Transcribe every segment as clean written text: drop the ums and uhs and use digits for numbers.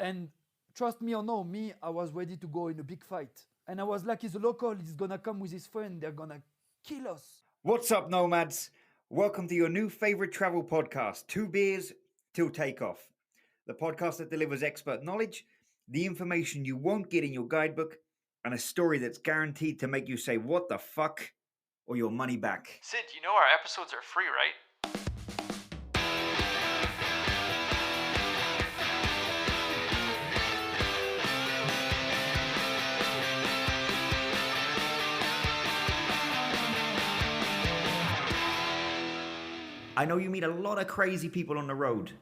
And trust me or no, I was ready to go in a big fight. And I was like, he's a local, he's gonna come with his friend, they're gonna kill us. What's up, nomads? Welcome to your new favorite travel podcast, 2 Beers Till Takeoff. The podcast that delivers expert knowledge, the information you won't get in your guidebook, and a story that's guaranteed to make you say, what the fuck, or your money back. Sid, you know our episodes are free, right? I know you meet a lot of crazy people on the road,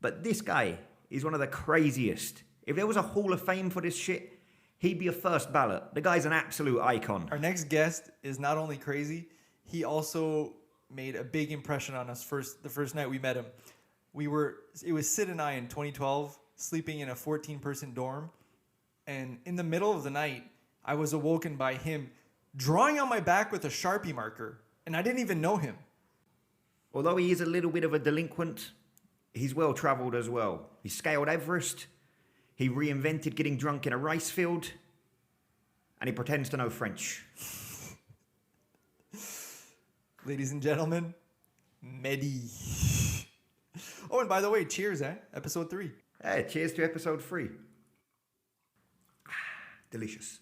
but this guy is one of the craziest. If there was a Hall of Fame for this shit, he'd be a first ballot. The guy's an absolute icon. Our next guest is not only crazy, he also made a big impression on us the first night we met him. It was Sid and I in 2012, sleeping in a 14-person dorm, and in the middle of the night, I was awoken by him drawing on my back with a Sharpie marker, and I didn't even know him. Although he is a little bit of a delinquent, he's well-travelled as well. He scaled Everest, he reinvented getting drunk in a rice field, and he pretends to know French. Ladies and gentlemen, Mehdi. Oh, and by the way, cheers, Episode 3. Hey, cheers to episode 3. Delicious.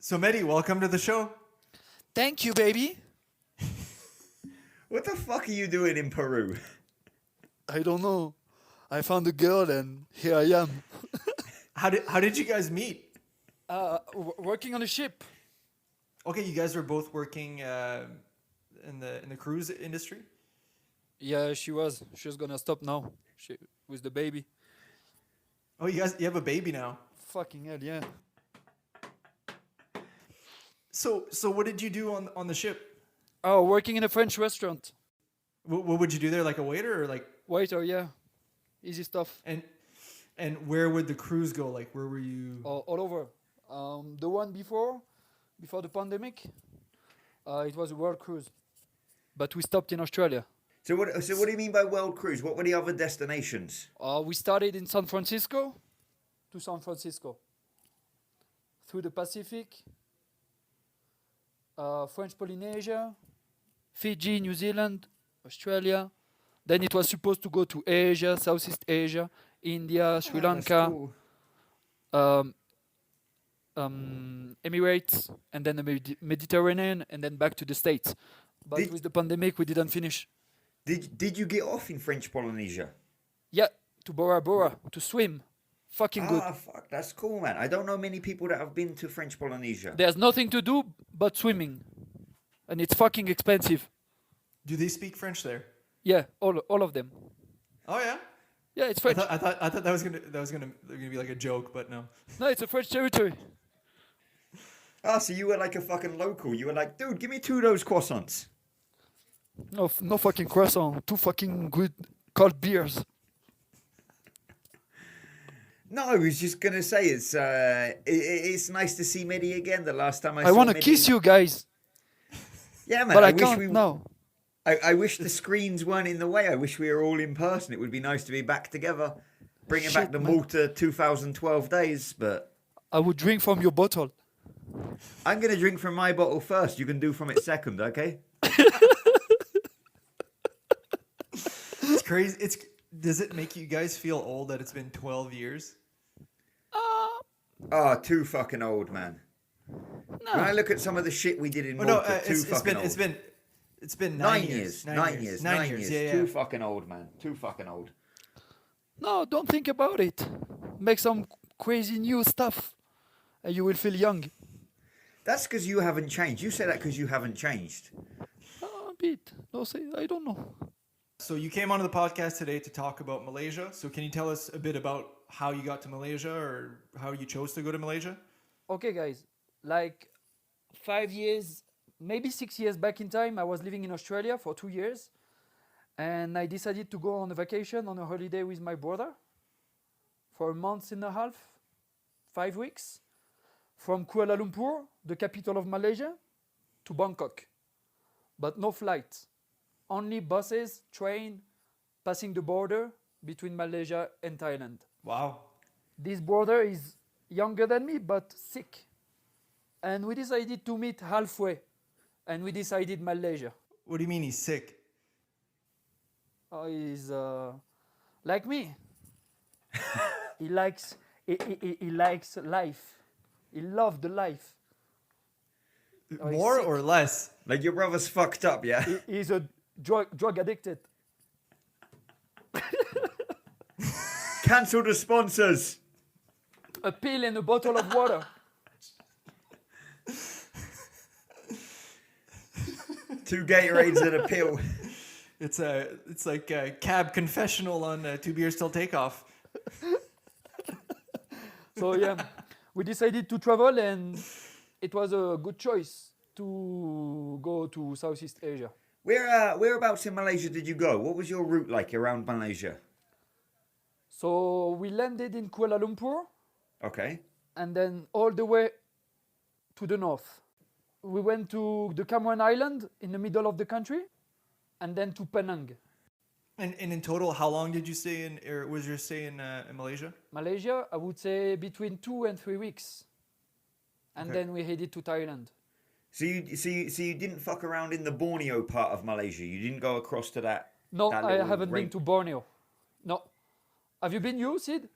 So, Mehdi, welcome to the show. Thank you, baby. What the fuck are you doing in Peru? I don't know. I found a girl and here I am. How did you guys meet? Working on a ship. Okay, you guys were both working in the cruise industry. Yeah, she was. She's gonna stop now. With the baby. Oh, you have a baby now. Fucking hell, yeah. So what did you do on the ship? Oh, working in a French restaurant. What would you do there? Like a waiter or like? Waiter, yeah. Easy stuff. And where would the cruise go? Like where were you? All over. The one before the pandemic, it was a world cruise. But we stopped in Australia. So what do you mean by world cruise? What were the other destinations? We started in San Francisco, through the Pacific, French Polynesia, Fiji, New Zealand, Australia. Then it was supposed to go to Asia, Southeast Asia, India, Sri Lanka, Cool. Emirates, and then the Mediterranean, and then back to the States. But with the pandemic, we didn't finish. Did you get off in French Polynesia? Yeah, to Bora Bora, to swim. Fucking good. Fuck, that's cool, man. I don't know many people that have been to French Polynesia. There's nothing to do but swimming. And it's fucking expensive. Do they speak French there? Yeah, all of them. Oh yeah. Yeah, it's French. I thought that was gonna be like a joke, but no. No, it's a French territory. So you were like a fucking local. You were like, dude, give me 2 of those croissants. No fucking croissant. 2 fucking good cold beers. No, I was just gonna say it's nice to see Mehdi again. The last time I I saw want to Mehdi- kiss you guys, Yeah, man. but I wish can't now. I wish the screens weren't in the way. I wish we were all in person. It would be nice to be back together, bringing back Shit, the man. Malta 2012 days. But I would drink from your bottle. I'm gonna drink from my bottle first. You can do from it second, okay? It's crazy. Does it make you guys feel old that it's been 12 years? Oh, too fucking old, man. No. When I look at some of the shit we did in Oh, Malta, no, old. it's been 9 years. 9 years. 9 years. Yeah. Too fucking old, man. Too fucking old. No, don't think about it. Make some crazy new stuff, and you will feel young. That's because you haven't changed. You say that because you haven't changed. A bit. No, say I don't know. So you came onto the podcast today to talk about Malaysia. So can you tell us a bit about how you got to Malaysia or how you chose to go to Malaysia? Okay, guys. Like 5 years, maybe 6 years back in time, I was living in Australia for 2 years. And I decided to go on a vacation, on a holiday with my brother for a month and a half, 5 weeks, from Kuala Lumpur, the capital of Malaysia, to Bangkok. But no flights, only buses, train, passing the border between Malaysia and Thailand. Wow. This brother is younger than me, but sick. And we decided to meet halfway. And we decided Malaysia. What do you mean he's sick? He's like me. He likes he likes life. He loved the life. Oh, he's More sick. or less? Like your brother's fucked up, yeah? He's a drug addicted. Cancel the sponsors. A pill and a bottle of water. Two Gatorades and a pill. It's like a cab confessional on Two Beers Till Takeoff. So yeah, we decided to travel, and it was a good choice to go to Southeast Asia. Whereabouts in Malaysia did you go? What was your route like around Malaysia? So we landed in Kuala Lumpur, Okay. and then all the way to the north. We went to the Cameron Island in the middle of the country, and then to Penang. And in total, how long did you stay in, or was your stay in Malaysia? Malaysia, I would say between 2 and 3 weeks. And Okay. then we headed to Thailand. So you didn't fuck around in the Borneo part of Malaysia. You didn't go across to that. No, that I little haven't been range. to Borneo. No. Have you been, you, Sid?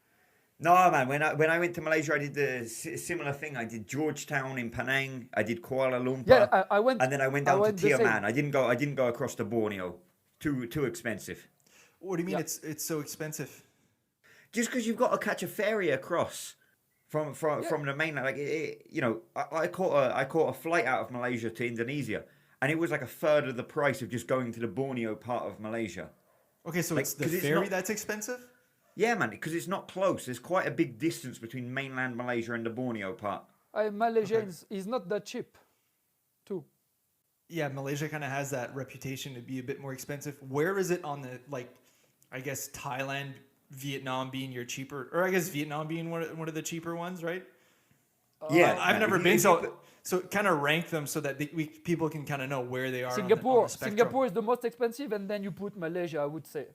No, man. When I went to Malaysia, I did the similar thing. I did Georgetown in Penang. I did Kuala Lumpur. Yeah, I went. and then I went down to the same. Tioman. I didn't go across to Borneo. Too expensive. What do you mean Yeah. it's so expensive? Just because you've got to catch a ferry across from the mainland, like I caught a flight out of Malaysia to Indonesia, and it was like a third of the price of just going to the Borneo part of Malaysia. Okay, so Like, it's the 'cause it's ferry not- that's expensive? Yeah, man, because it's not close. There's quite a big distance between mainland Malaysia and the Borneo part. Malaysia Okay. is not that cheap, too. Yeah, Malaysia kind of has that reputation to be a bit more expensive. Where is it on the, like, I guess Thailand, Vietnam being your cheaper, or I guess Vietnam being one of the cheaper ones, right? Yeah, I've man, never if been, you put- so kind of rank them so that people can kind of know where they are. Singapore, on the spectrum. Singapore is the most expensive, and then you put Malaysia, I would say.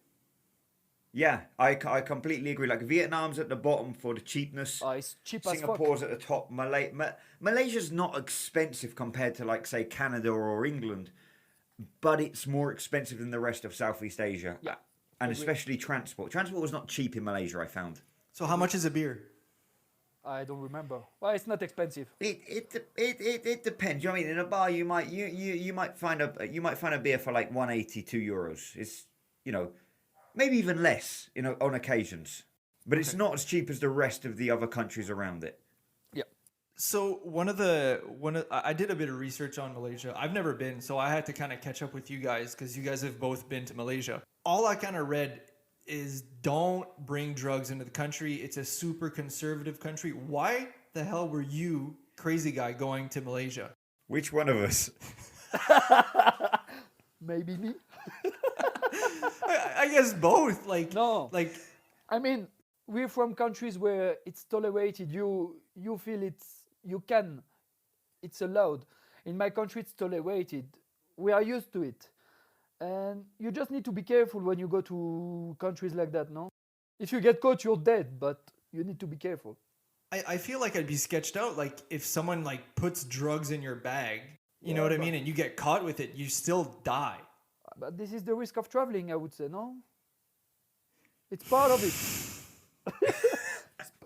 Yeah, I completely agree. Like Vietnam's at the bottom for the cheapness. It's cheap as fuck. Singapore's at the top. Malaysia's not expensive compared to, like, say, Canada or England, but it's more expensive than the rest of Southeast Asia. Yeah, And agree. especially transport. Transport was not cheap in Malaysia, I found. So how much is a beer? I don't remember. Well, it's not expensive. It depends. You know what I mean? In a bar, you might find a beer for like 180 €2. It's, maybe even less, on occasions. But it's not as cheap as the rest of the other countries around it. Yeah. So I did a bit of research on Malaysia. I've never been, so I had to kind of catch up with you guys because you guys have both been to Malaysia. All I kind of read is don't bring drugs into the country. It's a super conservative country. Why the hell were you, crazy guy, going to Malaysia? Which one of us? Maybe me. I guess both. Like No. like I mean, we're from countries where it's tolerated. You feel it's allowed. In my country, it's tolerated. We are used to it. And you just need to be careful when you go to countries like that, no? If you get caught, you're dead, but you need to be careful. I feel like I'd be sketched out. Like if someone like puts drugs in your bag, you know Yeah, what I but- mean, and you get caught with it, you still die. But this is the risk of traveling, I would say, no? It's part of it.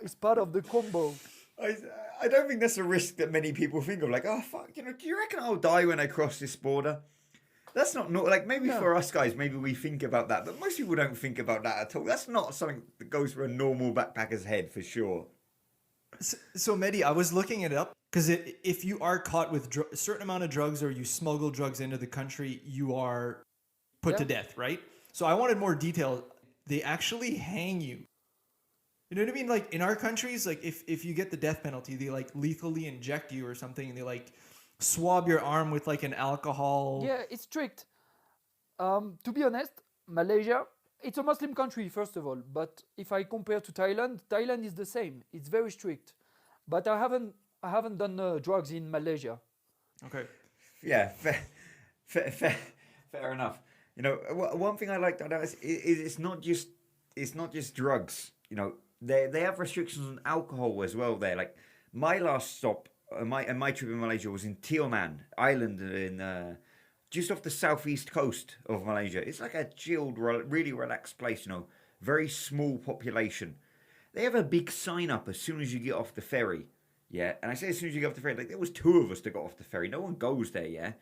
It's part of the combo. I don't think that's a risk that many people think of. Like, oh, fuck, do you reckon I'll die when I cross this border? That's not like, maybe No. for us guys, maybe we think about that, but most people don't think about that at all. That's not something that goes through a normal backpacker's head for sure. So Mehdi, I was looking it up because if you are caught with a certain amount of drugs or you smuggle drugs into the country, you are put to Yeah. death, right? So I wanted more detail. They actually hang you. You know what I mean? Like in our countries, like if you get the death penalty, they like lethally inject you or something, and they like swab your arm with like an alcohol. Yeah, it's strict. To be honest, Malaysia, it's a Muslim country, first of all. But if I compare to Thailand, Thailand is the same. It's very strict. But I haven't done drugs in Malaysia. Okay. Yeah, fair enough. One thing I like to know is it's not just drugs. They have restrictions on alcohol as well there. Like my last stop, my trip in Malaysia was in Tioman Island in just off the southeast coast of Malaysia. It's like a chilled, really relaxed place. Very small population. They have a big sign up as soon as you get off the ferry. Yeah, and I say as soon as you get off the ferry, like there was 2 of us that got off the ferry. No one goes there. Yeah,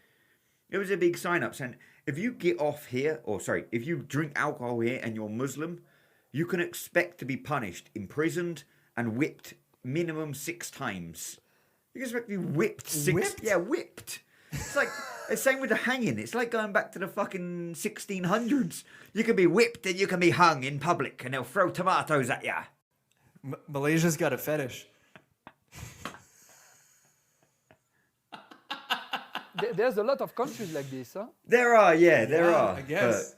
there was a big sign up saying if you get off here, if you drink alcohol here and you're Muslim, you can expect to be punished, imprisoned, and whipped minimum 6 times. You can expect to be whipped 6. Whipped? Yeah, whipped. It's like the same with the hanging. It's like going back to the fucking 1600s. You can be whipped and you can be hung in public, and they'll throw tomatoes at you. Malaysia's got a fetish. There's a lot of countries like this, huh? There are, there Yeah, are. I guess.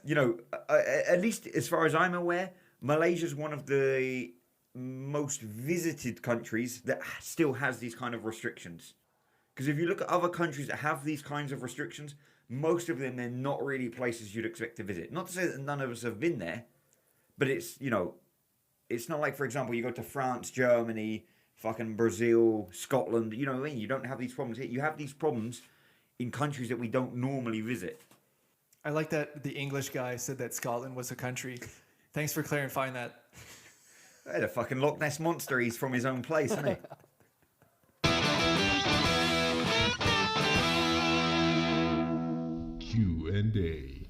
At least as far as I'm aware, Malaysia's one of the most visited countries that still has these kind of restrictions. Because if you look at other countries that have these kinds of restrictions, most of them, they're not really places you'd expect to visit. Not to say that none of us have been there, but it's not like, for example, you go to France, Germany, fucking Brazil, Scotland, you know what I mean? You don't have these problems here. You have these problems in countries that we don't normally visit. I like that the English guy said that Scotland was a country. Thanks for clarifying that. The fucking Loch Ness Monster, he's from his own place, isn't he? Q&A.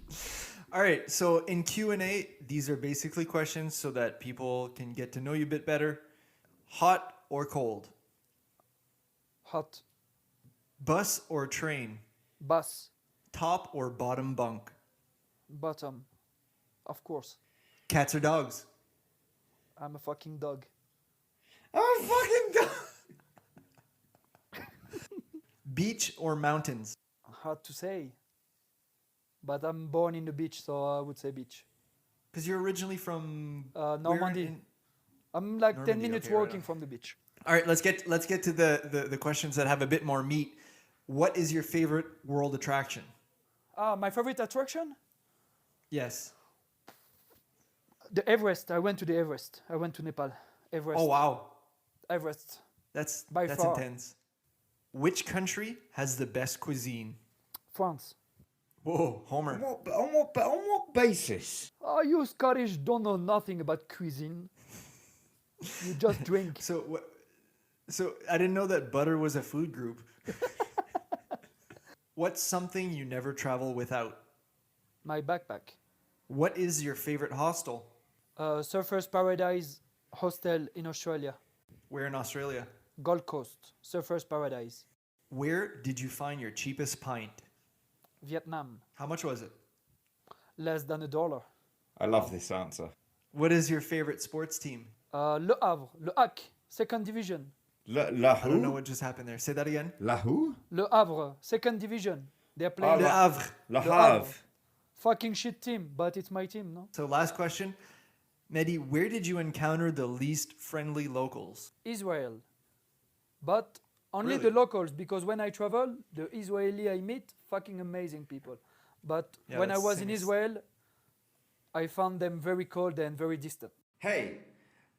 All right, so in Q&A, these are basically questions so that people can get to know you a bit better. Hot or cold? Hot. Bus or train? Bus. Top or bottom bunk? Bottom. Of course. Cats or dogs? I'm a fucking dog. Oh, fucking dog! Beach or mountains? Hard to say. But I'm born in the beach, so I would say beach. Because you're originally from where Normandy. in- I'm like 10 Normandy, minutes okay, right walking on. from the beach. All right, let's get to the questions that have a bit more meat. What is your favorite world attraction? My favorite attraction? Yes. The Everest. I went to the Everest. I went to Nepal. Everest. Oh wow, Everest. that's By that's far. intense. Which country has the best cuisine? France. Whoa, Homer. On what basis? Oh, you Scottish don't know nothing about cuisine. You just drink. So I didn't know that butter was a food group. What's something you never travel without? My backpack. What is your favorite hostel? Surfers Paradise Hostel in Australia. Where in Australia? Gold Coast. Surfers Paradise. Where did you find your cheapest pint? Vietnam. How much was it? Less than $1. I love this answer. What is your favorite sports team? Le Havre. Le Hac. Second division. La I don't know who? what just happened there. Say that again. La who? Le Havre. Second division. They're playing Le Havre. La Le Havre. Havre. Fucking shit team, but it's my team, no? So last question. Mehdi, where did you encounter the least friendly locals? Israel. But only Really? the locals, because when I travel, the Israeli I meet, fucking amazing people. But Yeah, when I that's was the in same as- Israel, I found them very cold and very distant. Hey,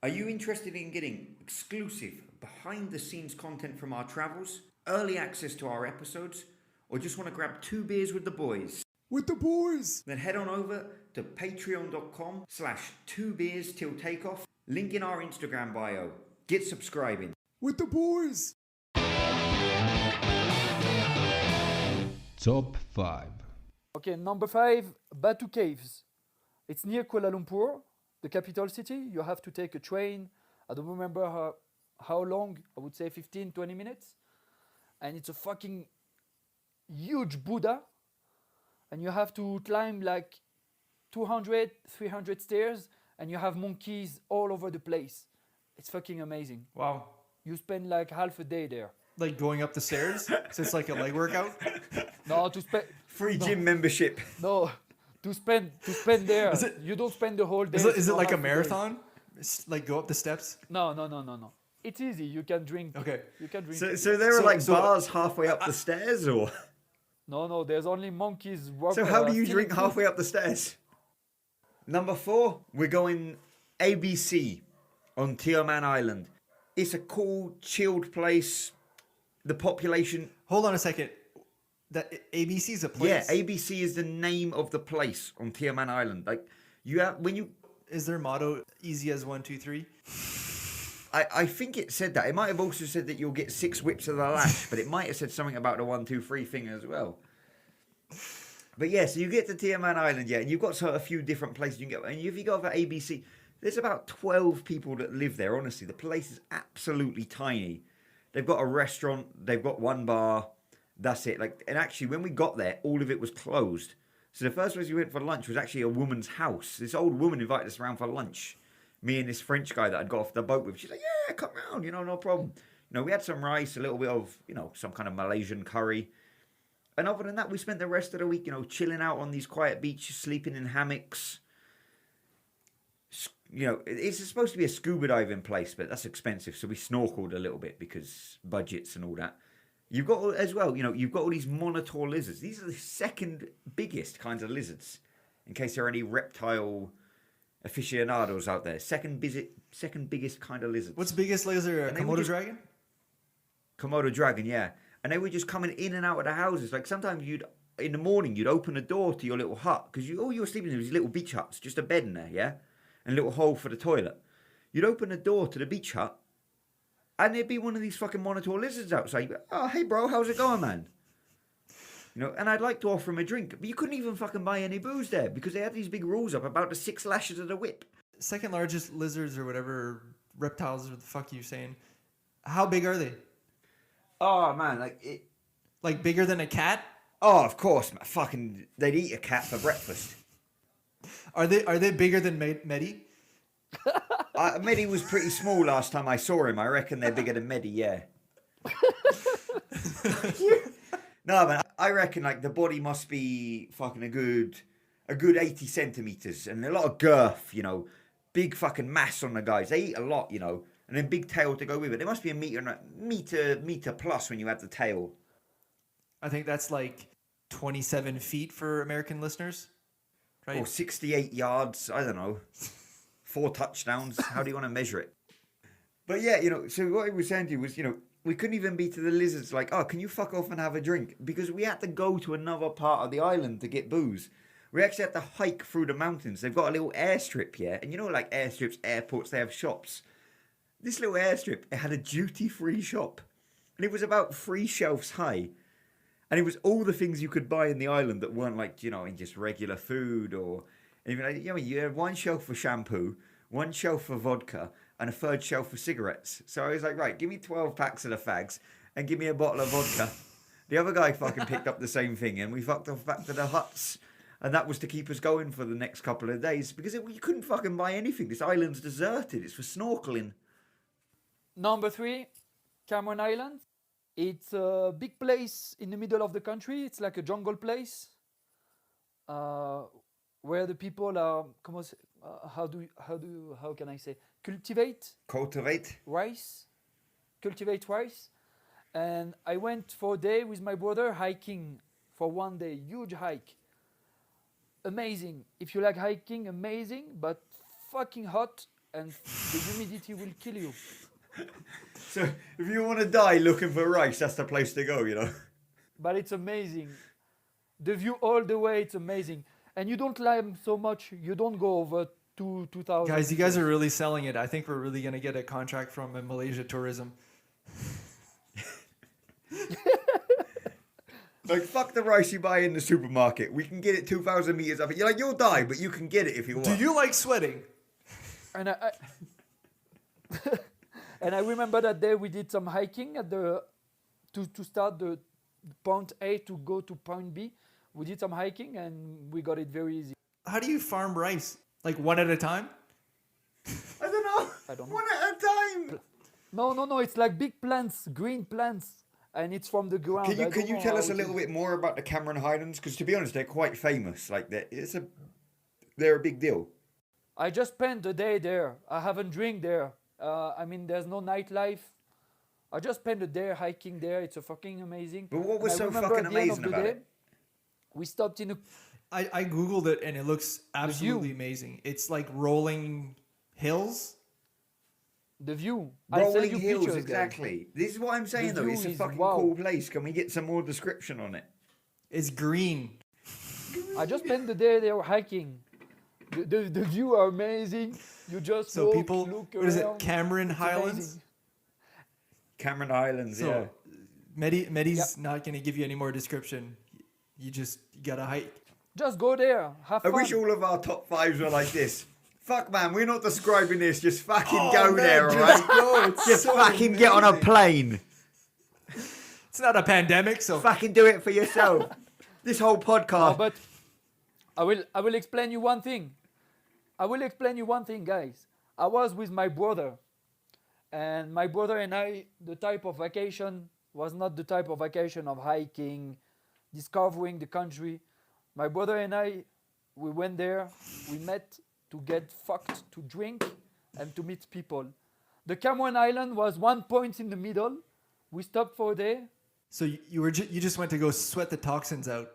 are you interested in getting exclusive behind the scenes content from our travels, early access to our episodes, or just want to grab 2 beers with the boys? With the boys. Then head on over to patreon.com/2beers till takeoff. Link in our Instagram bio. Get subscribing. With the boys. Top 5. Okay, number 5, Batu Caves. It's near Kuala Lumpur, the capital city. You have to take a train. I don't remember how long. I would say 15, 20 minutes. And it's a fucking huge Buddha. And you have to climb like 200, 300 stairs. And you have monkeys all over the place. It's fucking amazing. Wow. You spend like half a day there. Like going up the stairs? So it's like a leg workout? No, to spend... Free gym membership. No, to spend there. Is it- You don't spend the whole day. Is it so like a half day. marathon? Like go up the steps? No. It's easy. You can drink. Okay. You can drink. So there are So- bars halfway up the stairs, or? No. There's only monkeys. So how do you stealing drink food. halfway up the stairs? Number 4, we're going ABC, on Tioman Island. It's a cool, chilled place. The population... Hold on a second. That ABC is a place? Yeah, ABC is the name of the place on Tioman Island. Like, you have... When you... Is their motto easy as 1, 2, 3? I think it said that. It might have also said that you'll get 6 whips of the lash, but it might have said something about the 1, 2, 3 thing as well. But yeah, so you get to Tioman Island, yeah, and you've got sort of a few different places you can go. And if you go over ABC, there's about 12 people that live there, honestly. The place is absolutely tiny. They've got a restaurant, they've got one bar, that's it. Like, and actually, when we got there, all of it was closed. So the first place we went for lunch was actually a woman's house. This old woman invited us around for lunch. Me and this French guy that I'd got off the boat with. She's like, yeah, come round, no problem. We had some rice, a little bit of, some kind of Malaysian curry. And other than that, we spent the rest of the week, chilling out on these quiet beaches, sleeping in hammocks. It's supposed to be a scuba diving place, but that's expensive. So we snorkeled a little bit because budgets and all that. You've got, as well, you've got all these monitor lizards. These are the second biggest kinds of lizards, in case there are any reptile aficionados out there. Second biggest kind of lizards. What's the biggest lizard? A Komodo dragon? Komodo dragon, yeah. And they were just coming in and out of the houses. Like sometimes in the morning, you'd open a door to your little hut because you were sleeping in these little beach huts, just a bed in there, yeah, and a little hole for the toilet. You'd open the door to the beach hut, and there'd be one of these fucking monitor lizards outside. You'd be like, oh, hey, bro, how's it going, man? And I'd like to offer him a drink, but you couldn't even fucking buy any booze there because they had these big rules up about the 6 lashes of the whip. Second largest lizards or whatever, reptiles or the fuck you saying. How big are they? Oh, man, Like bigger than a cat? Oh, of course, man. Fucking, they'd eat a cat for breakfast. Are they bigger than Mehdi? Mehdi was pretty small last time I saw him. I reckon they're bigger than Mehdi, yeah. No, man, I reckon the body must be fucking a good 80 centimeters and a lot of girth, big fucking mass on the guys. They eat a lot, and then big tail to go with it. There must be a meter plus when you add the tail. I think that's like 27 feet for American listeners, right? Or 68 yards, I don't know. 4 touchdowns. How do you want to measure it? But yeah, so what I was saying to you was, we couldn't even be to the lizards like, oh, can you fuck off and have a drink? Because we had to go to another part of the island to get booze. We actually had to hike through the mountains. They've got a little airstrip here. And like airstrips, airports, they have shops. This little airstrip, it had a duty-free shop. And it was about 3 shelves high. And it was all the things you could buy in the island that weren't in just regular food or even you had 1 shelf for shampoo, 1 shelf for vodka, and a 3rd shelf for cigarettes. So I was like, right, give me 12 packs of the fags and give me a bottle of vodka. The other guy fucking picked up the same thing and we fucked off back to the huts. And that was to keep us going for the next couple of days because you couldn't fucking buy anything. This island's deserted. It's for snorkeling. Number 3, Cameron Island. It's a big place in the middle of the country. It's like a jungle place where the people are, how can I say, cultivate rice. And I went for a day with my brother hiking for 1 day, huge hike. Amazing. If you like hiking, amazing, but fucking hot and the humidity will kill you. So if you want to die looking for rice, that's the place to go, But it's amazing. The view all the way, it's amazing. And you don't climb so much. You don't go over 2,000. Guys, you guys are really selling it. I think we're really going to get a contract from Malaysia Tourism. Like, fuck the rice you buy in the supermarket. We can get it 2,000 meters up. You're like, you'll die, but you can get it if you want. Do you like sweating? And I and I remember that day we did some hiking at to start the point A to go to point B. We did some hiking and we got it very easy. How do you farm rice? Like 1 at a time? I don't know. I don't know. 1 at a time. No. It's like big plants, green plants. And it's from the ground. Can you tell us a little bit more about the Cameron Highlands? Because to be honest, they're quite famous. Like they're a big deal. I just spent the day there. I haven't drank there. There's no nightlife. I just spent a day hiking there. It's a fucking amazing. But what was so fucking amazing about it? We stopped in a... I Googled it and it looks absolutely amazing. It's like rolling hills. The view. I'll send Rolling you hills, pictures, guys. exactly. This is what I'm saying, though. view It's a is fucking wow. cool place. Can we get some more description on it? It's green. I just spent the day there hiking. The view are amazing. You just So walk, people, look what is it, around. Cameron It's Highlands? amazing. Cameron Islands, So yeah. Mehdi's not going to give you any more description. You gotta hike. Just go there. Have I fun. wish all of our top fives were like this. Fuck, man, we're not describing this. Just fucking Oh, go man, there, just alright? go. It's Just so fucking get on a amazing. plane. It's not a pandemic, so Fucking do it for yourself. This whole podcast. But I will explain you one thing. Guys. I was with my brother, and my brother and I, the type of vacation was not the type of vacation of hiking, discovering the country. My brother and I, we went there, we met to get fucked, to drink, and to meet people. The Cameron Island was one point in the middle. We stopped for a day. so you just went to go sweat the toxins out.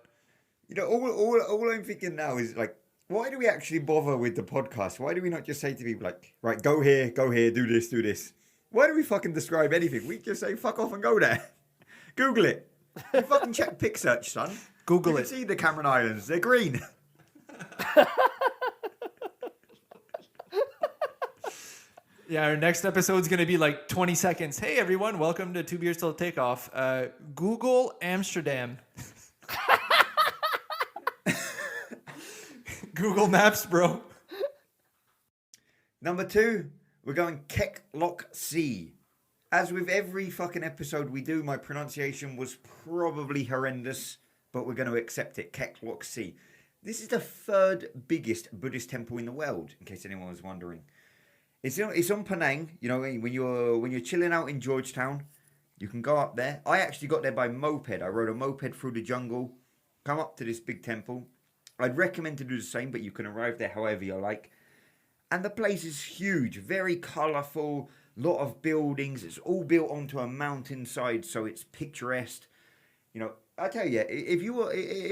You know, all I'm thinking now is like, why do we actually bother with the podcast? Why do we not just say to people like, right, go here, do this? Why do we fucking describe anything? We just say fuck off and go there. Google it. You fucking check pic search, son. Google you it. can see the Cameron Islands. They're green. Yeah, our next episode's gonna be like 20 seconds. Hey everyone, welcome to 2 Beers Till Takeoff. Google Amsterdam. Google Maps, bro. Number 2, we're going Kek Lok Sea. As with every fucking episode we do, my pronunciation was probably horrendous, but we're going to accept it. Kek Lok Sea. This is the 3rd biggest Buddhist temple in the world, in case anyone was wondering. It's on Penang. You know, when you're chilling out in Georgetown, you can go up there. I actually got there by moped. I rode a moped through the jungle, come up to this big temple. I'd recommend to do the same, but you can arrive there however you like. And the place is huge, very colourful, lot of buildings. It's all built onto a mountainside, so it's picturesque. You know, I tell you, if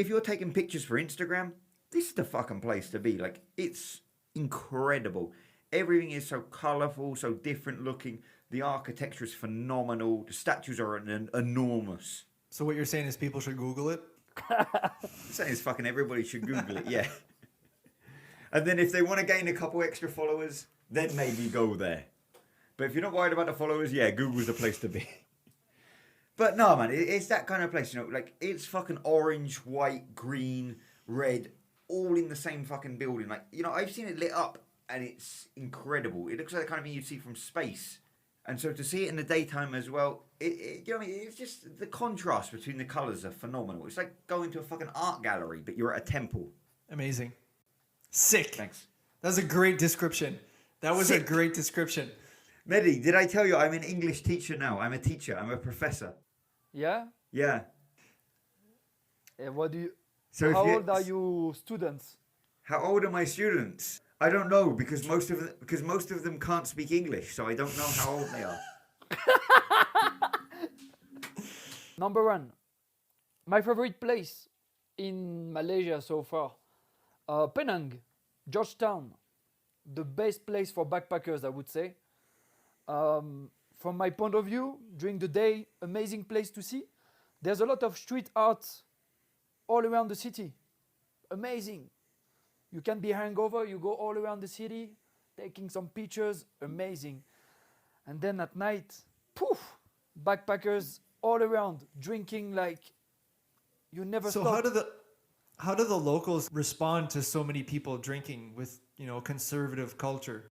you're taking pictures for Instagram, this is the fucking place to be. Like, it's incredible. Everything is so colourful, so different looking. The architecture is phenomenal. The statues are enormous. So what you're saying is people should Google it? I'm saying is fucking everybody should Google it, yeah. And then if they want to gain a couple extra followers, then maybe go there. But if you're not worried about the followers, yeah, Google's the place to be. But no, man, it's that kind of place, you know, like, it's fucking orange, white, green, red, all in the same fucking building. Like, you know, I've seen it lit up, and it's incredible. It looks like the kind of thing you'd see from space. And so to see it in the daytime as well, you know what I mean? It's just the contrast between the colours are phenomenal. It's like going to a fucking art gallery, but you're at a temple. Amazing. Sick. Thanks. That was a great description. That was Sick. a great description. Mehdi, did I tell you I'm an English teacher now? I'm a teacher. I'm a professor. Yeah? Yeah. What do you... So How old are you students? How old are my students? I don't know because most of them can't speak English, so I don't know how old they are. Number 1. My favorite place in Malaysia so far. Penang, Georgetown. The best place for backpackers, I would say. From my point of view, during the day, amazing place to see. There's a lot of street art all around the city. Amazing. You can be hangover, you go all around the city, taking some pictures, amazing. And then at night, poof, backpackers all around, drinking like you never So stop. how do the locals respond to so many people drinking with, you know, conservative culture?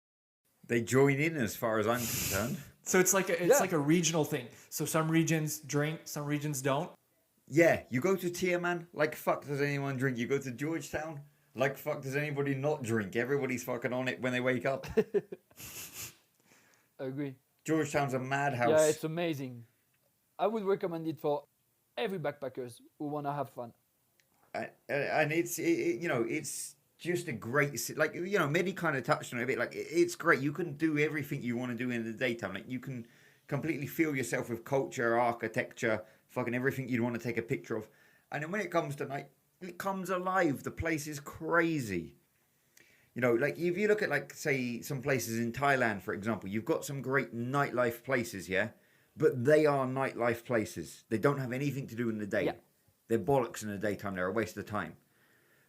They join in as far as I'm concerned. So it's like Yeah. like a regional thing. So some regions drink, some regions don't. Yeah, you go to Tioman, like fuck does anyone drink. You go to Georgetown, like fuck does anybody not drink. Everybody's fucking on it when they wake up. I agree. Georgetown's a madhouse. Yeah, it's amazing. I would recommend it for every backpackers who want to have fun. And it's you know, it's just a great, like, you know, Mehdi kind of touched on it a bit. Like, it's great. You can do everything you want to do in the daytime. Like, you can completely feel yourself with culture, architecture, fucking everything you'd want to take a picture of. And then when it comes to night, it comes alive. The place is crazy. You know, like if you look at like say some places in Thailand, for example, you've got some great nightlife places, yeah, but they are nightlife places. They don't have anything to do in the day. Yeah. They're bollocks in the daytime. They're a waste of time.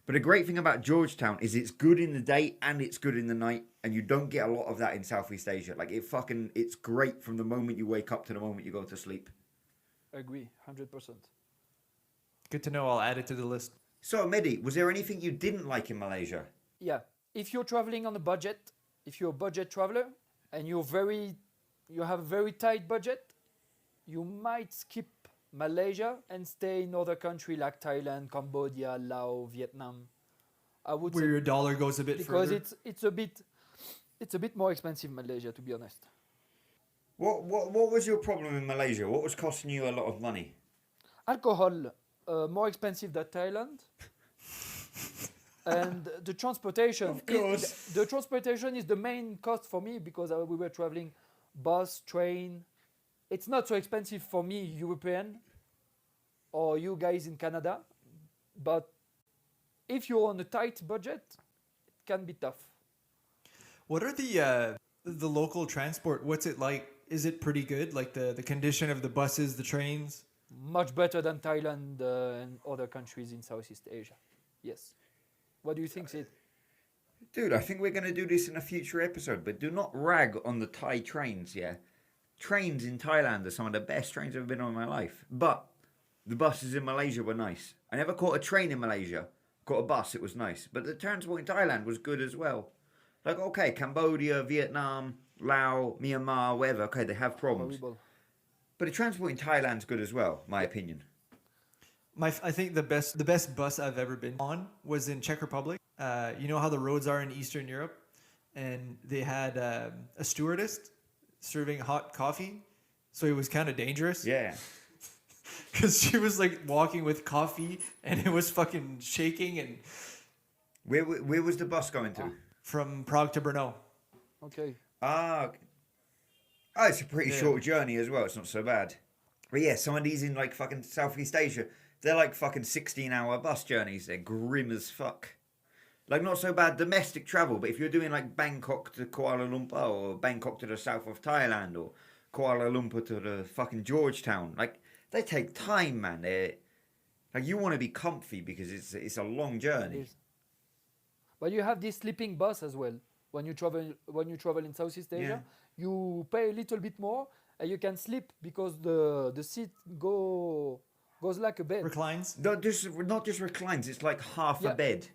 But a great thing about Georgetown is it's good in the day and it's good in the night, and you don't get a lot of that in Southeast Asia. Like it's great from the moment you wake up to the moment you go to sleep. Agree, 100%. Good to know. I'll add it to the list. So, Mehdi, was there anything you didn't like in Malaysia? Yeah, if you're traveling on a budget, if you're a budget traveler and you have a very tight budget, you might skip Malaysia and stay in other country like Thailand, Cambodia, Laos, Vietnam. I would Where say your dollar goes a bit because further. it's a bit more expensive in Malaysia, to be honest. What was your problem in Malaysia? What was costing you a lot of money? Alcohol, more expensive than Thailand. And the transportation. Of course. The transportation is the main cost for me because we were traveling bus, train. It's not so expensive for me, European, or you guys in Canada. But if you're on a tight budget, it can be tough. What are the local transport? What's it like? Is it pretty good? Like the condition of the buses, the trains? Much better than Thailand and other countries in Southeast Asia. Yes. What do you think, Sid? Dude, I think we're going to do this in a future episode, but do not rag on the Thai trains, yeah? Trains in Thailand are some of the best trains I've ever been on in my life. But the buses in Malaysia were nice. I never caught a train in Malaysia. Caught a bus, it was nice. But the transport in Thailand was good as well. Like, okay, Cambodia, Vietnam, Laos, Myanmar, wherever, okay, they have problems. Horrible. But the transport in Thailand's good as well, my opinion. I think the best bus I've ever been on was in Czech Republic. You know how the roads are in Eastern Europe, and they had a stewardess serving hot coffee, so it was kind of dangerous. Yeah. Because she was like walking with coffee, and it was fucking shaking. And Where was the bus going to? from Prague to Brno. Okay. Okay. Oh, it's a pretty short journey as well. It's not so bad. But yeah, some of these in like fucking Southeast Asia, they're like fucking 16-hour bus journeys. They're grim as fuck. Like not so bad domestic travel, but if you're doing like Bangkok to Kuala Lumpur or Bangkok to the south of Thailand or Kuala Lumpur to the fucking Georgetown, like they take time, man. They're like you want to be comfy because it's a long journey. It is. But you have this sleeping bus as well. When you travel in Southeast Asia, you pay a little bit more and you can sleep because the seat goes like a bed. Reclines. Not just reclines. It's like half a bed.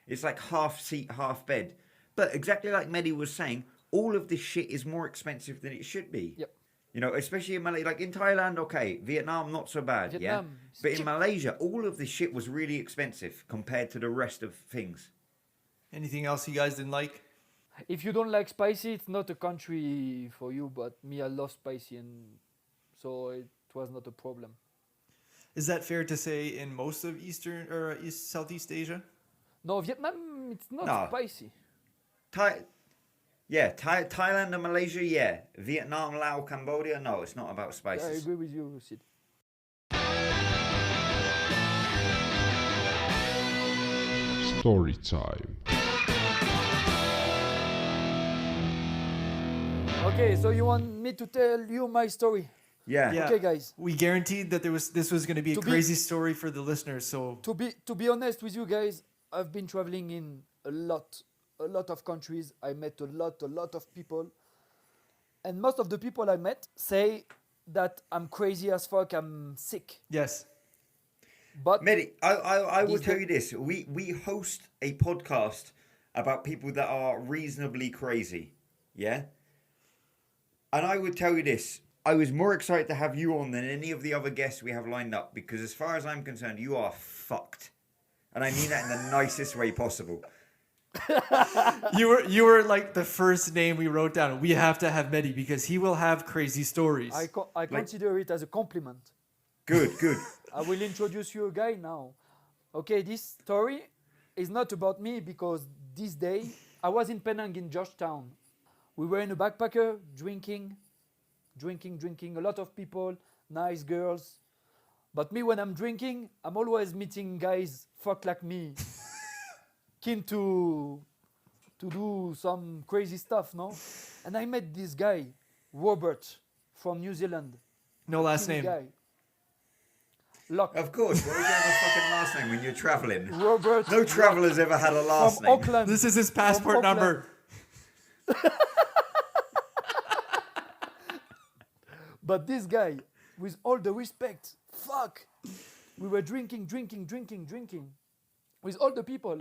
It's like half seat, half bed. But exactly like Mehdi was saying, all of this shit is more expensive than it should be. Yep. You know, especially in Malaysia, like in Thailand, okay, Vietnam not so bad, Vietnam is But in cheap. Malaysia, all of this shit was really expensive compared to the rest of things. Anything else you guys didn't like? If you don't like spicy, it's not a country for you. But me, I love spicy, and so it was not a problem. Is that fair to say in most of Eastern or Southeast Asia? No, Vietnam, it's not No. spicy. Thailand and Malaysia, yeah. Vietnam, Laos, Cambodia, no, it's not about I spices. agree with you, Sid. Story time. Okay, so you want me to tell you my story? Yeah. Yeah. Okay, guys. We guaranteed that this was going to be a To be- crazy story for the listeners. So To be honest with you guys, I've been traveling in a lot of countries. I met a lot of people, and most of the people I met say that I'm crazy as fuck. I'm sick, yes, but Mehdi, I will These tell days- you this. We host a podcast about people that are reasonably crazy. Yeah? And I would tell you this. I was more excited to have you on than any of the other guests we have lined up because as far as I'm concerned, you are fucked. And I mean that in the nicest way possible. you were like the first name we wrote down. We have to have Mehdi because he will have crazy stories. I consider it as a compliment. Good, good. I will introduce you a guy now. Okay, this story is not about me because this day I was in Penang in Georgetown. We were in a backpacker drinking, a lot of people, nice girls. But me, when I'm drinking, I'm always meeting guys fuck like me, keen to to do some crazy stuff, no? And I met this guy, Robert, from New Zealand. No last This name. guy. Locke. Of course. What would you have a fucking last name when you're traveling? Robert. No traveler's ever had a last from name. Auckland. This is his passport Auckland. number. But this guy, with all the respect, we were drinking with all the people,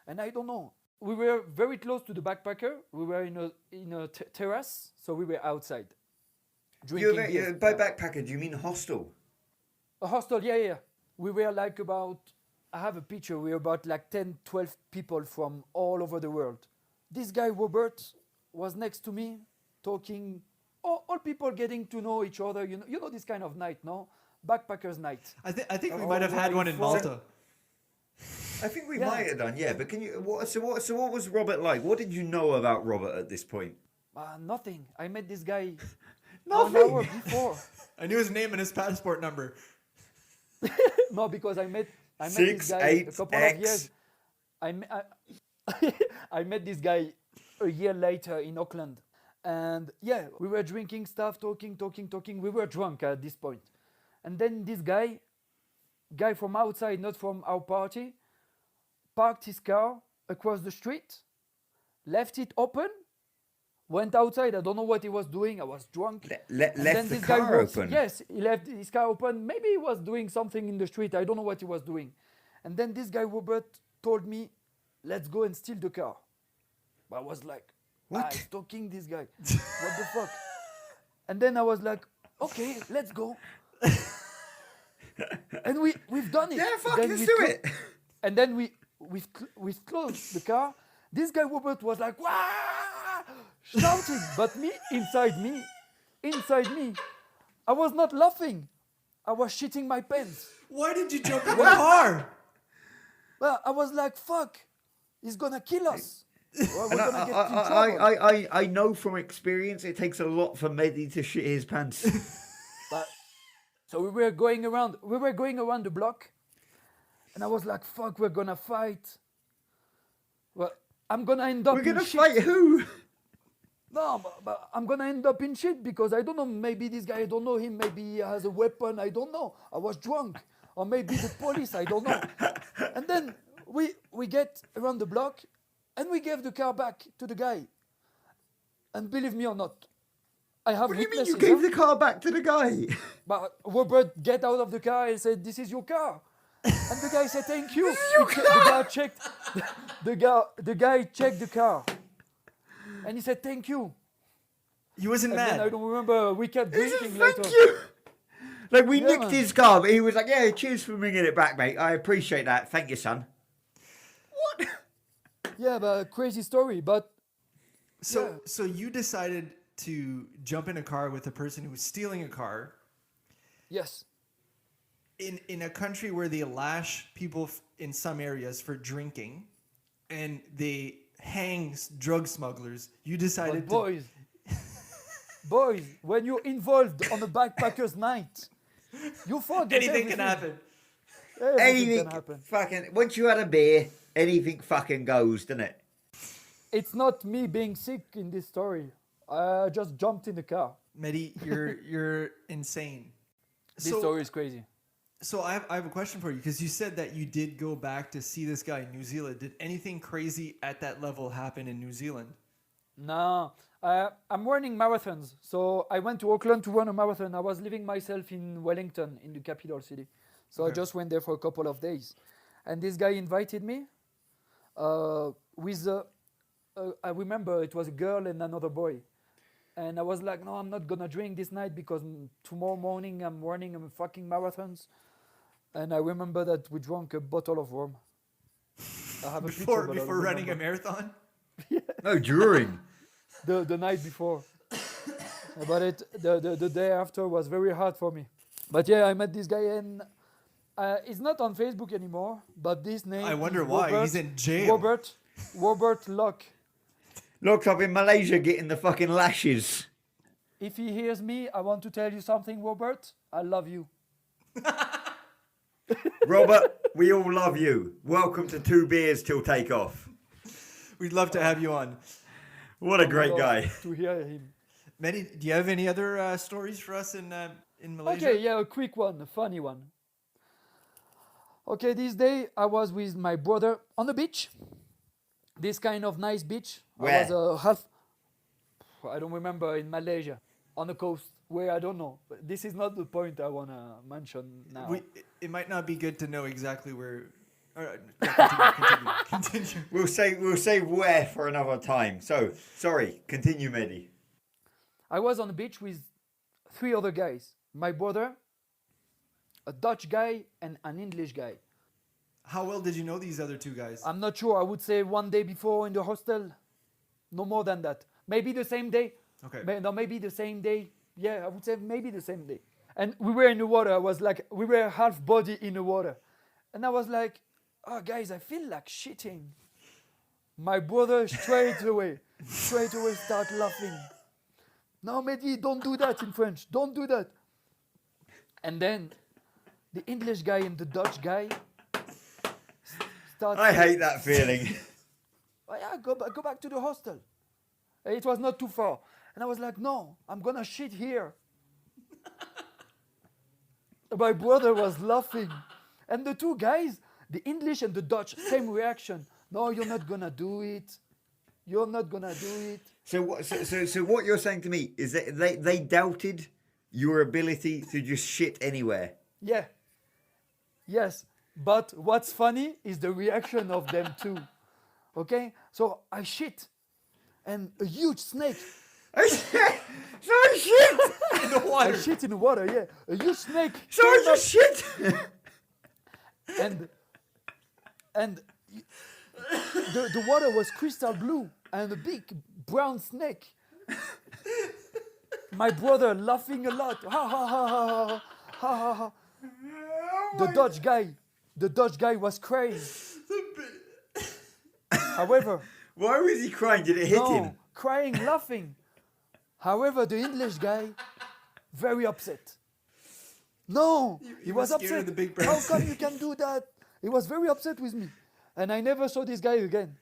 and I don't know. We were very close to the backpacker. We were in a terrace, so we were outside drinking beer. By backpacker, do you mean hostel? A hostel, yeah. We were like I have a picture, we were about like 10, 12 people from all over the world. This guy, Robert, was next to me, talking, all people getting to know each other, you know this kind of night, no? Backpackers night. I think we might have had one in Malta. I think we Yeah. might have done, yeah. But can you? So what was Robert like? What did you know about Robert at this point? Nothing. I met this guy Nothing. 1 hour before. I knew his name and his passport number. No, because I met this 6, guy 8, a couple X. of years. I met this guy a year later in Auckland, and yeah, we were drinking stuff, talking. We were drunk at this point, and then this guy from outside, not from our party, parked his car across the street, left it open, went outside. I don't know what he was doing. I was drunk. And Left then the this guy car walks- open. Yes, he left his car open. Maybe he was doing something in the street. I don't know what he was doing. And then this guy, Robert, told me, let's go and steal the car. I was like, What? I'm stalking this guy. What the fuck? And then I was like, okay, let's go. And we've done it. Yeah, fuck, Then let's we do clo- it. And then we've closed the car. This guy Robert was like, wah! Shouting, but inside me, I was not laughing. I was shitting my pants. Why did you jump in the car? Well, I was like, fuck, he's gonna kill us. Or we're And gonna get in trouble. I know from experience it takes a lot for Mehdi to shit his pants. But, so we were going around the block, and I was like, fuck, we're gonna fight. Well, I'm gonna end up We're gonna in shit. fight who? No, but I'm gonna end up in shit because I don't know, maybe this guy, I don't know him, maybe he has a weapon, I don't know. I was drunk. Or maybe the police, I don't know. And then we get around the block and we gave the car back to the guy. And believe me or not, I have What do you mean witnesses. you gave the car back to the guy? But Robert get out of the car and said, this is your car. And the guy said, thank you. The guy checked the car. And he said, thank you. He wasn't And then I mad. don't remember, we kept He said, drinking thank later. you. Like we Yeah, nicked man. his car, but he was like, "Yeah, cheers for bringing it back, mate. I appreciate that. Thank you, son." What? Yeah, but crazy story. But So you decided to jump in a car with a person who was stealing a car yes, in a country where they lash people in some areas for drinking, and they hang drug smugglers. You but decided to boys, when you're involved on a backpacker's night, you forget anything everything. can happen. Everything Anything can happen. fucking. Once you had a beer, anything fucking goes, doesn't it? It's not me being sick in this story. I just jumped in the car. Mehdi, you're insane. This story is crazy. So I have a question for you, because you said that you did go back to see this guy in New Zealand. Did anything crazy at that level happen in New Zealand? No, I'm running marathons. So I went to Auckland to run a marathon. I was living myself in Wellington, in the capital city. So I just went there for a couple of days. And this guy invited me I remember it was a girl and another boy. And I was like, no, I'm not going to drink this night because tomorrow morning I'm running fucking marathons. And I remember that we drank a bottle of rum. I have a picture, but I don't Before running a remember. marathon? No, during. The night before. But the day after was very hard for me. But yeah, I met this guy and he's not on Facebook anymore. But this name I wonder is why. Robert, He's in jail. Robert Locke. Locked up in Malaysia getting the fucking lashes. If he hears me, I want to tell you something, Robert. I love you. Robert, we all love you. Welcome to 2 Beers Till Takeoff. We'd love to have you on. What a great love guy. to hear him. Mehdi, do you have any other stories for us in Malaysia? Okay, yeah, a quick one, a funny one. Okay, this day I was with my brother on the beach. This kind of nice beach. Where? I was half. I don't remember, in Malaysia, on the coast. Where I don't know. But this is not the point I wanna mention now. It might not be good to know exactly where. Continue. We'll say where for another time. So, sorry, continue, Mehdi. I was on the beach with 3 other guys. My brother, a Dutch guy, and an English guy. How well did you know these other 2 guys? I'm not sure. I would say one day before in the hostel. No more than that. Maybe the same day. Okay. No, maybe the same day. Yeah, I would say maybe the same day. And we were in the water. I was like, we were half body in the water. And I was like, oh, guys, I feel like shitting. My brother straight away start laughing. No, Mehdi, don't do that in French. Don't do that. And then the English guy and the Dutch guy start. I hate that feeling. Oh, yeah, go back to the hostel. It was not too far. And I was like, no, I'm gonna shit here. My brother was laughing. And the 2 guys, the English and the Dutch, same reaction. No, you're not gonna do it. You're not gonna do it. So what you're saying to me is that they doubted your ability to just shit anywhere. Yeah. Yes. But what's funny is the reaction of them too. Okay? So I shit. And a huge snake. So I shit! In the water. I shit in the water, yeah. A huge snake. So I came up just shit! and the water was crystal blue and a big brown snake. My brother laughing a lot. Ha ha ha ha ha ha ha ha. The Dutch guy was crying. However, Why was he crying? Did it hit him? crying, laughing. However, the English guy, very upset. No, he was scared of upset. the big brown How come you can do that? He was very upset with me, and I never saw this guy again.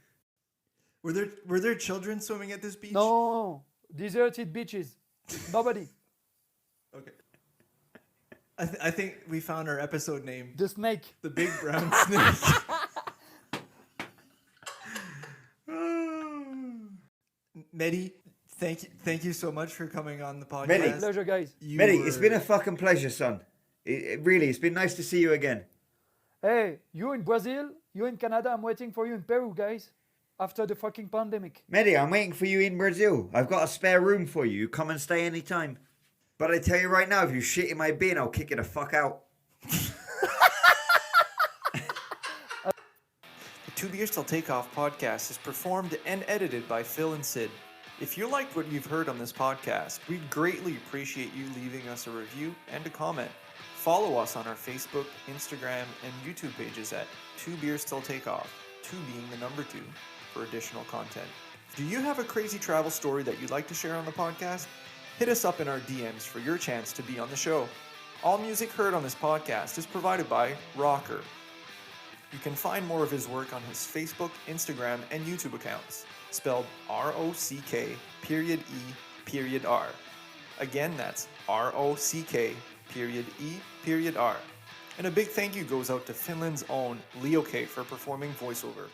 Were there children swimming at this beach? No, deserted beaches. Nobody. Okay. I think we found our episode name. The snake. The Big Brown Snake. Mehdi, thank you so much for coming on the podcast. Mehdi. Pleasure, guys. Mehdi, it's been a fucking pleasure, son. Really, it's been nice to see you again. Hey, you in Brazil, you in Canada, I'm waiting for you in Peru, guys. After the fucking pandemic. Mehdi, I'm waiting for you in Brazil. I've got a spare room for you. Come and stay anytime. But I tell you right now, if you shit in my bin, I'll kick you the fuck out. The Two Beers Till Takeoff podcast is performed and edited by Phil and Sid. If you liked what you've heard on this podcast, we'd greatly appreciate you leaving us a review and a comment. Follow us on our Facebook, Instagram, and YouTube pages at Two Beers Till Takeoff, 2 being the number 2, for additional content. Do you have a crazy travel story that you'd like to share on the podcast? Hit us up in our DMs for your chance to be on the show. All music heard on this podcast is provided by Rocker. You can find more of his work on his Facebook, Instagram, and YouTube accounts, spelled ROCK_E_R. Again, that's ROCK_E_R. And a big thank you goes out to Finland's own Leo K for performing voiceover.